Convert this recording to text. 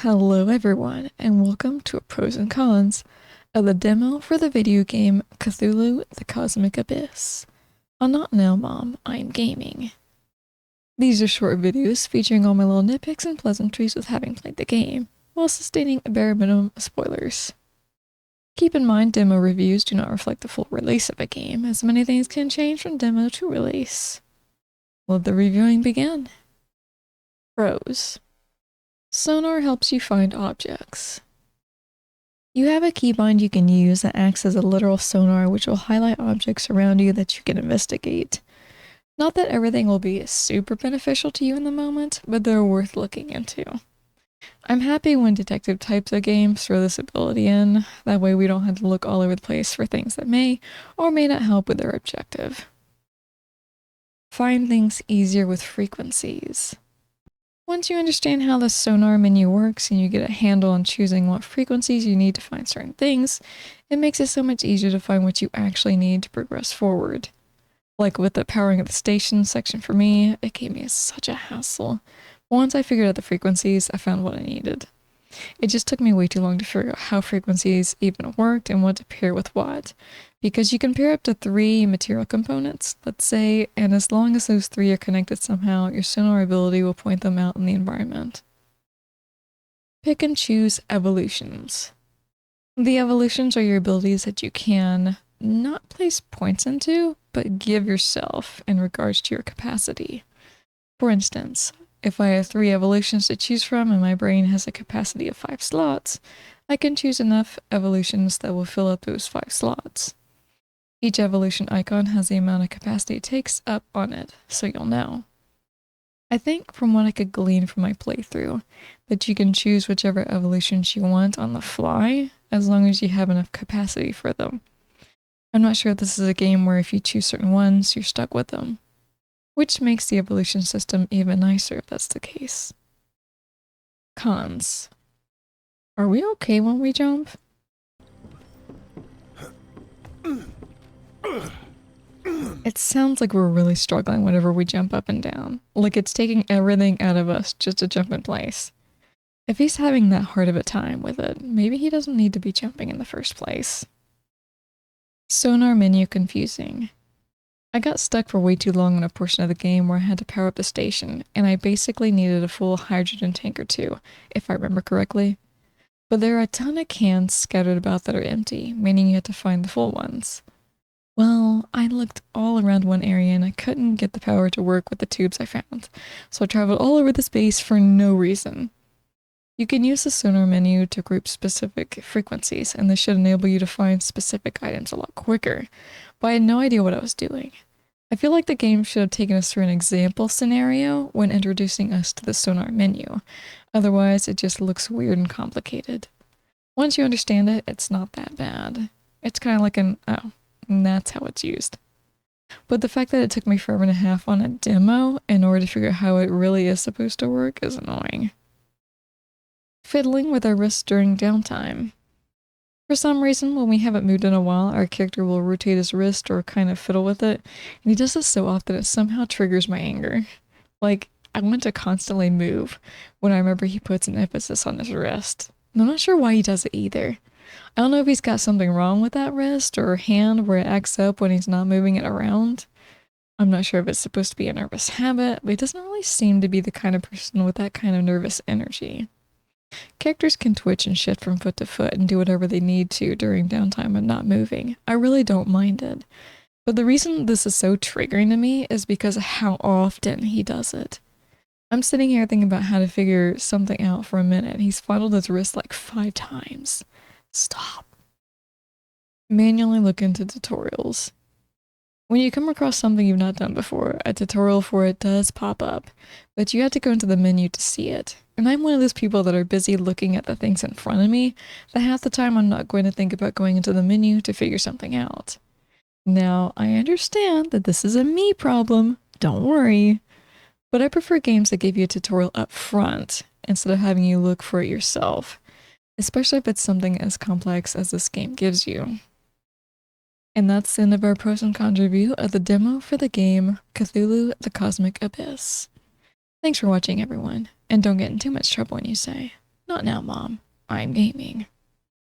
Hello everyone, and welcome to a pros and cons of the demo for the video game Cthulhu the Cosmic Abyss. On Not Now Mom, I'm gaming. These are short videos featuring all my little nitpicks and pleasantries with having played the game, while sustaining a bare minimum of spoilers. Keep in mind demo reviews do not reflect the full release of a game, as many things can change from demo to release. Let the reviewing begin. Pros. Sonar helps you find objects. You have a keybind you can use that acts as a literal sonar which will highlight objects around you that you can investigate. Not that everything will be super beneficial to you in the moment, but they're worth looking into. I'm happy when detective types of games throw this ability in, that way we don't have to look all over the place for things that may or may not help with their objective. Find things easier with frequencies. Once you understand how the sonar menu works and you get a handle on choosing what frequencies you need to find certain things, it makes it so much easier to find what you actually need to progress forward. Like with the powering of the station section for me, it gave me such a hassle. Once I figured out the frequencies, I found what I needed. It just took me way too long to figure out how frequencies even worked and what to pair with what. Because you can pair up to 3 material components, let's say, and as long as those 3 are connected somehow, your sonar ability will point them out in the environment. Pick and choose evolutions. The evolutions are your abilities that you can not place points into, but give yourself in regards to your capacity. For instance, if I have 3 evolutions to choose from and my brain has a capacity of 5 slots, I can choose enough evolutions that will fill up those 5 slots. Each evolution icon has the amount of capacity it takes up on it, so you'll know. I think from what I could glean from my playthrough, that you can choose whichever evolutions you want on the fly, as long as you have enough capacity for them. I'm not sure if this is a game where if you choose certain ones, you're stuck with them. Which makes the evolution system even nicer if that's the case. Cons. Are we okay when we jump? It sounds like we're really struggling whenever we jump up and down. Like it's taking everything out of us just to jump in place. If he's having that hard of a time with it, maybe he doesn't need to be jumping in the first place. Sonar menu confusing. I got stuck for way too long in a portion of the game where I had to power up the station, and I basically needed a full hydrogen tank or 2, if I remember correctly. But there are a ton of cans scattered about that are empty, meaning you have to find the full ones. Well, I looked all around one area and I couldn't get the power to work with the tubes I found, so I traveled all over the space for no reason. You can use the sonar menu to group specific frequencies, and this should enable you to find specific items a lot quicker, but I had no idea what I was doing. I feel like the game should have taken us through an example scenario when introducing us to the sonar menu, otherwise it just looks weird and complicated. Once you understand it, it's not that bad. It's kind of like and that's how it's used. But the fact that it took me forever and a half on a demo in order to figure out how it really is supposed to work is annoying. Fiddling with our wrists during downtime. For some reason, when we haven't moved in a while, our character will rotate his wrist or kind of fiddle with it, and he does this so often it somehow triggers my anger. Like, I want to constantly move when I remember he puts an emphasis on his wrist. And I'm not sure why he does it either. I don't know if he's got something wrong with that wrist or hand where it acts up when he's not moving it around. I'm not sure if it's supposed to be a nervous habit, but he doesn't really seem to be the kind of person with that kind of nervous energy. Characters can twitch and shift from foot to foot and do whatever they need to during downtime and not moving. I really don't mind it. But the reason this is so triggering to me is because of how often he does it. I'm sitting here thinking about how to figure something out for a minute. He's fondled his wrist like 5 times. Stop. Manually look into tutorials. When you come across something you've not done before, a tutorial for it does pop up, but you have to go into the menu to see it. And I'm one of those people that are busy looking at the things in front of me that half the time I'm not going to think about going into the menu to figure something out. Now, I understand that this is a me problem, don't worry, but I prefer games that give you a tutorial up front instead of having you look for it yourself, especially if it's something as complex as this game gives you. And that's the end of our pros and cons review of the demo for the game Cthulhu the Cosmic Abyss. Thanks for watching everyone, and don't get in too much trouble when you say Not now, Mom. I'm gaming.